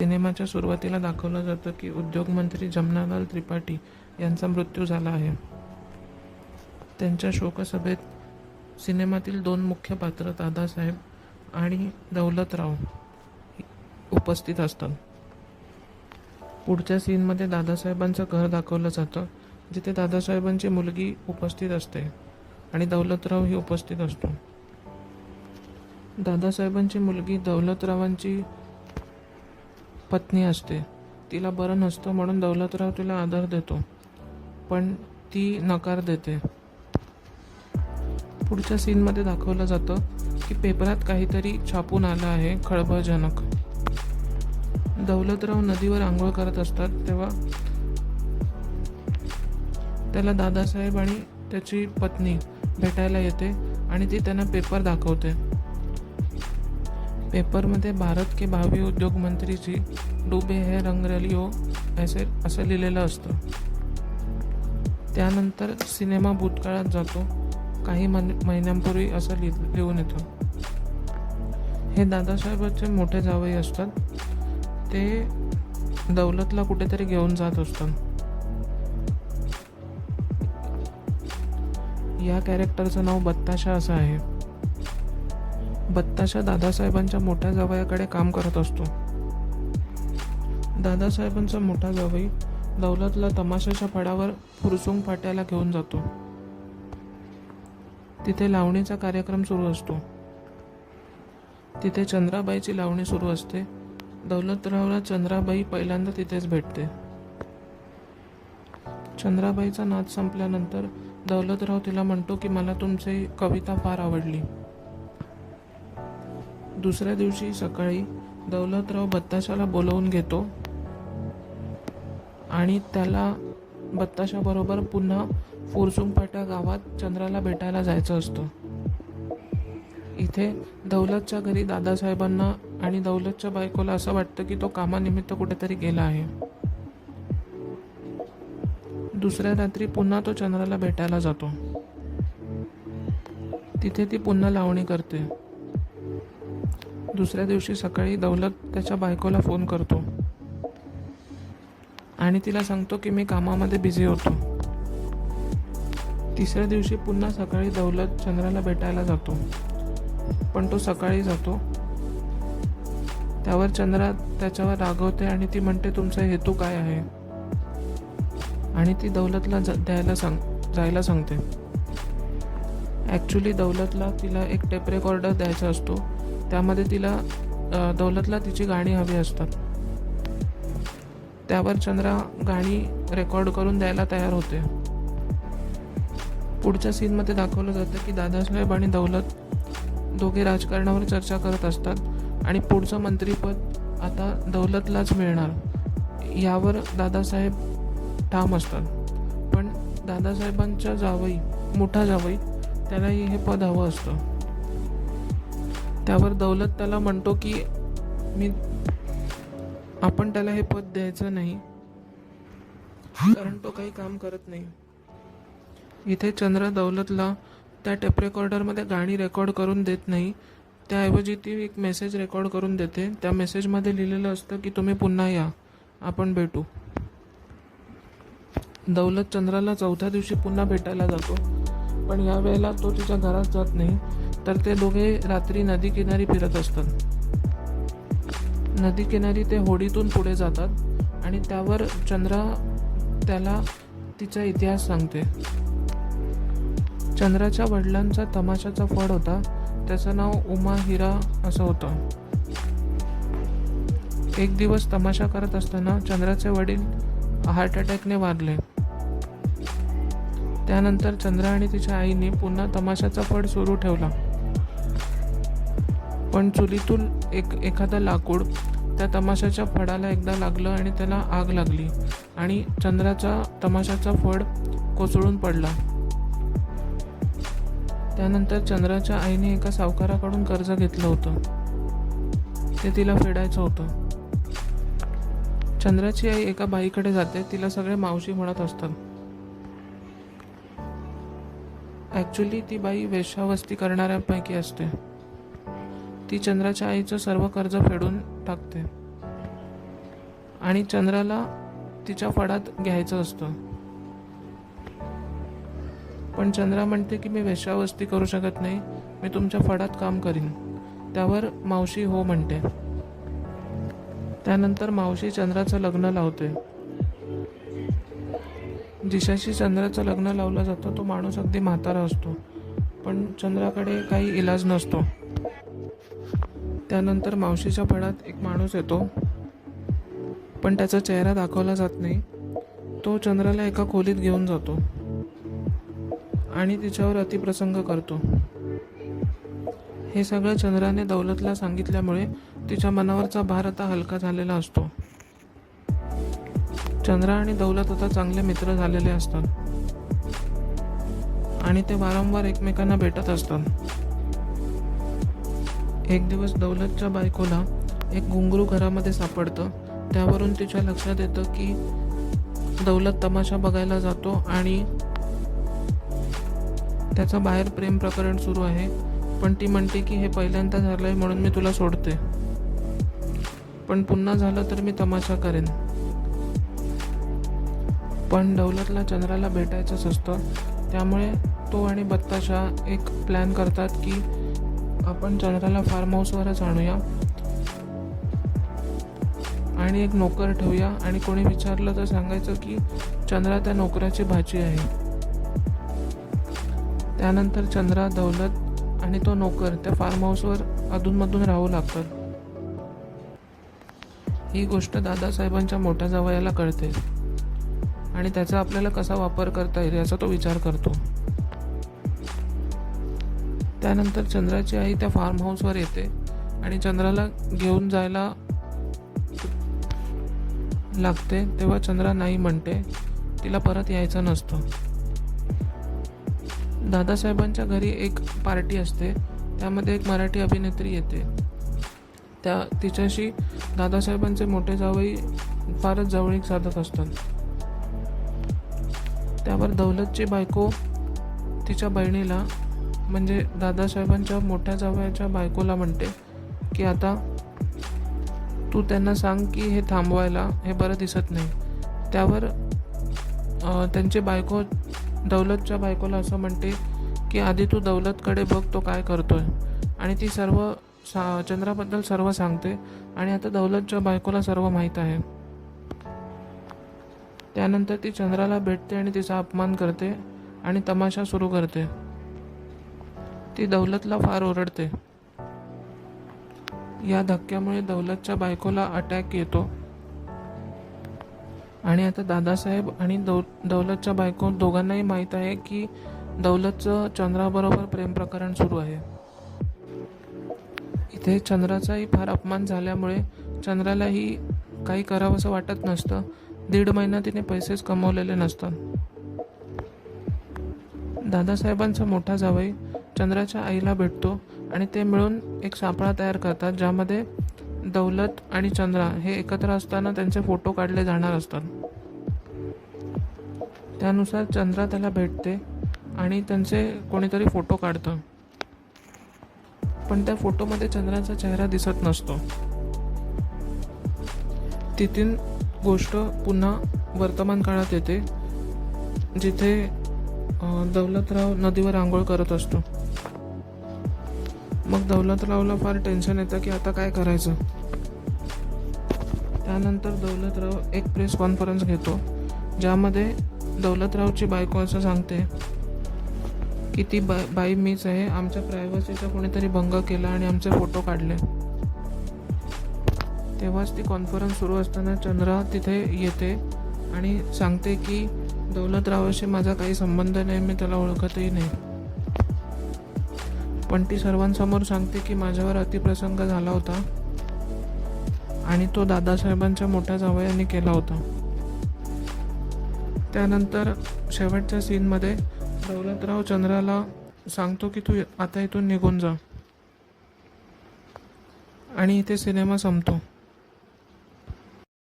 सिनेमाच्या सुरुवातीला दाखवलं जातं की उद्योगमंत्री जमनालाल त्रिपाठी यांचा मृत्यू झाला आहे. त्यांच्या शोकसभेत सिनेमातील दोन मुख्य पात्र दादासाहेब आणि दौलतराव उपस्थित असतात. पुढच्या सीनमध्ये दादासाहेबांचं घर दाखवलं जातं, जिथे दादासाहेबांची मुलगी उपस्थित असते आणि दौलतरावही उपस्थित असतो. दादासाहेबांची मुलगी दौलतरावांची पत्नी असते. तिला बरं नसतं म्हणून दौलतराव तिला आदर देतो, पण ती नकार देते. पुढच्या सीनमध्ये दाखवलं जातं की पेपरात काहीतरी छापून आलं आहे खळबळजनक. दौलतराव नदीवर आंघोळ करत असतात तेव्हा त्याला दादासाहेब आणि त्याची पत्नी भेटायला येते आणि ती त्यांना पेपर दाखवते. पेपरमध्ये भारत के भावी उद्योग मंत्री जी डुबे है रंग रलियो असं लिहिलेलं असतं. त्यानंतर सिनेमा भूतकाळात जातो. काही महिन्यांपूर्वी असं लिहून येतं. हे दादासाहेबांचे मोठे जावई असतात. ते दौलतला कुठेतरी घेऊन जात असतात. या कॅरेक्टरचं नाव बत्ताशा असं आहे. बत्ताशा दादासाहेबांच्या मोठ्या जावयाकडे काम करत असतो. दादासाहेबांचा मोठा जावई दौलतला तमाशाच्या फडावर फुरसूंग फाट्याला घेऊन जातो. तिथे लावणीचा कार्यक्रम सुरू असतो. तिथे चंद्राबाईची लावणी सुरू असते. दौलतरावला चंद्राबाई पहिल्यांदा तिथेच भेटते. चंद्राबाईचा नाद संपल्यानंतर दौलतराव तिला म्हणतो की मला तुमची कविता फार आवडली. दुसऱ्या दिवशी सकाळी दौलतराव बत्ताशाला बोलवून घेतो आणि त्याला बत्ताशाबरोबर पुन्हा फुरसूंगपाट्या गावात चंद्राला भेटायला जायचं असतं. इथे दौलतच्या घरी दादासाहेबांना आणि दौलतच्या बायकोला असं वाटतं की तो कामानिमित्त कुठेतरी गेला आहे. दुसऱ्या रात्री पुन्हा तो चंद्राला भेटायला जातो. तिथे ती पुन्हा लावणी करते. दुसऱ्या दिवशी सकाळी दौलत त्याच्या बायकोला फोन करतो आणि तिला सांगतो की मी कामामध्ये बिझी होतो. तिसऱ्या दिवशी पुन्हा सकाळी दौलत चंद्राला भेटायला जातो, पण तो सकाळी जातो. त्यावर चंद्रा त्याच्यावर रागवते आणि ती म्हणते तुमचा हेतू काय आहे, आणि ती दौलतला जायला सांगते. ॲक्च्युली दौलतला तिला एक टेप रेकॉर्डर द्यायचा असतो. त्यामध्ये दौलतला तिची गाणी हवी असतात. त्यावर चंद्रा गाणी रेकॉर्ड करून द्यायला तयार होते. पुढच्या सीनमध्ये दाखवलं जातं की दादासाहेब आणि दौलत दोघे राजकारणावर चर्चा करत असतात आणि पुढचं मंत्रीपद आता दौलतलाच मिळणार यावर दादासाहेब ठाम असतात. पण दादासाहेबांचा मोठा जावई त्यालाही हे पद हवं असतं. त्यावर दौलत त्याला म्हणतो की आपण त्याला हे पद द्यायचं नाही, कारण तो काही काम करत नाही. इथे चंद्र दौलतला त्या टेप रेकॉर्डरमध्ये गाणी रेकॉर्ड करून देत नाही. त्याऐवजी ती एक मेसेज रेकॉर्ड करून देते. त्या मेसेजमध्ये लिहिलेलं असतं की तुम्ही पुन्हा या, आपण भेटू. दौलत चंद्राला चौथ्या दिवशी पुन्हा भेटायला जातो, पण यावेळेला तो तिच्या घरात जात नाही, तर ते दोघे रात्री नदीकिनारी फिरत असतात. नदीकिनारी ते होडीतून पुढे जातात आणि त्यावर चंद्रा त्याला तिचा इतिहास सांगते. चंद्राच्या वडिलांचा तमाशाचा फड होता. त्याचं नाव उमा हिरा असं होतं. एक दिवस तमाशा करत असताना चंद्राचे वडील हार्ट अटॅकने वारले. त्यानंतर चंद्रा आणि तिच्या आईने पुन्हा तमाशाचा फड सुरू ठेवला, पण चुलीतून एखादं लाकूड त्या तमाशाच्या फडाला एकदा लागलं आणि त्याला आग लागली आणि चंद्राचा तमाशाचा फड कोसळून पडला. त्यानंतर चंद्राच्या आईने एका सावकाराकडून कर्ज घेतलं होतं. ते तिला फेडायचं होतं. चंद्राची आई एका बाईकडे जाते. तिला सगळे मावशी म्हणत असतात. ॲक्च्युली ती बाई वेश्यावस्ती करणाऱ्यांपैकी असते. ती चंद्राच्या आईचं सर्व कर्ज फेडून टाकते. आणि चंद्राला तिच्या फडात घ्यायचं असतं. पण चंद्रा म्हणते की मी वेश्यावस्ती करू शकत नाही, मी तुमच्या फडात काम करीन. त्यावर मावशी हो म्हणते. त्यानंतर मावशी चंद्राचं लग्न लावते. जिशाशी चंद्राचं लग्न लावलं जातं तो माणूस अगदी म्हातारा असतो, पण चंद्राकडे काही इलाज नसतो. त्यानंतर मावशीच्या फडात एक माणूस येतो, पण त्याचा चेहरा दाखवला जात नाही. तो चंद्राला एका खोलीत घेऊन जातो आणि तिच्यावर अतिप्रसंग करतो. हे सगळं चंद्राने दौलतला सांगितल्यामुळे तिच्या मनावरचा भार आता हलका झालेला असतो. चंद्रा आणि दौलत आता चांगले मित्र झालेले असतात आणि ते वारंवार एकमेकांना भेटत असतात. एक दिवस दौलतच्या बायकोला एक घुंगरू घरामध्ये सापडतं. त्यावरून तिच्या लक्षात येतं की दौलत तमाशा बघायला जातो आणि त्याचं बाहेर प्रेम प्रकरण सुरू आहे. पण ती म्हणते की हे पहिल्यांदा झालंय म्हणून मी तुला सोडते, पण पुन्हा झालं तर मी तमाशा करेन. पण दौलतला चंद्राला भेटायचंच असतं. त्यामुळे तो आणि बत्ताशा एक प्लॅन करतात की आपण चंद्राला फार्म हाऊसवरच आणूया आणि एक नोकर ठेवूया आणि कोणी विचारलं तर सांगायचं की चंद्रा त्या नोकराची भाची आहे. त्यानंतर चंद्रा, दौलत आणि तो नोकर त्या फार्म हाऊसवर अधूनमधून राहू लागतात. ही गोष्ट दादासाहेबांच्या मोठ्या जावयाला कळते आणि त्याचा आपल्याला कसा वापर करता येईल याचा तो विचार करतो. त्यानंतर चंद्राची आई त्या फार्म हाऊसवर येते आणि चंद्राला घेऊन जायला लागते. तेव्हा चंद्रा नाही म्हणते, तिला परत यायचं नसतं. दादासाहेबांच्या घरी एक पार्टी असते, त्यामध्ये एक मराठी अभिनेत्री येते. तिच्याशी दादासाहेबांचे मोठे जावई फारच जवळीक साधत असतात. त्यावर दौलतची बायको तिच्या बहिणीला म्हणजे दादासाहेबांच्या मोठ्या जावयाच्या बायकोला म्हणते की आता तू त्यांना सांग की हे थांबवायला, हे बरं दिसत नाही. त्यावर त्यांची बायको दौलतच्या बायकोला असं म्हणते की आधी तू दौलतकडे बघ तो काय करतोय, आणि ती चंद्राबद्दल सर्व सांगते आणि आता दौलतच्या बायकोला सर्व माहीत आहे. त्यानंतर ती चंद्राला भेटते आणि तिचा अपमान करते आणि तमाशा सुरू करते. ती दौलतला फार ओरडते. या धक्क्यामुळे दौलतच्या बायकोला अटॅक येतो आणि आता दादासाहेब आणि दौलतच्या बायको दोघांनाही माहीत आहे की दौलतचं चंद्राबरोबर प्रेम प्रकरण सुरू आहे. इथे चंद्राचाही फार अपमान झाल्यामुळे चंद्रालाही काही करावंसं वाटत नसतं. 1.5 महिना तिने पैसेच कमवलेले नसतात. दादासाहेबांचा मोठा जावई चंद्राच्या आईला भेटतो आणि ते मिळून एक सापळा तयार करतात, ज्यामध्ये दौलत आणि चंद्रा हे एकत्र असताना त्यांचे फोटो काढले जाणार असतात. त्यानुसार चंद्रा त्याला भेटते आणि त्यांचे कोणीतरी फोटो काढतं, पण त्या फोटोमध्ये चंद्राचा चेहरा दिसत नसतो. तिथून गोष्ट पुन्हा वर्तमान काळात येते, जिथे दौलतराव नदीवर आंघोळ करत असतो. मग दौलतरावला फार टेन्शन येतं की आता काय करायचं. त्यानंतर दौलतराव एक प्रेस कॉन्फरन्स घेतो, ज्यामध्ये दौलतरावची बायको असं सांगते की ती बाई मीच आहे, आमच्या प्रायव्हसीचा कोणीतरी भंग केला आणि आमचे फोटो काढले. तेव्हाच ती कॉन्फरन्स सुरू असताना चंद्रा तिथे येते आणि सांगते की दौलतरावाशी माझा काही संबंध नाही, मी त्याला ओळखतही नाही. पण ती सर्वांसमोर सांगते की माझ्यावर अतिप्रसंग झाला होता आणि तो दादासाहेबांच्या मोठ्या जावयांनी केला होता. त्यानंतर शेवटच्या सीनमध्ये दौलतराव चंद्राला सांगतो की तू आता इथून निघून जा आणि इथे सिनेमा संपतो.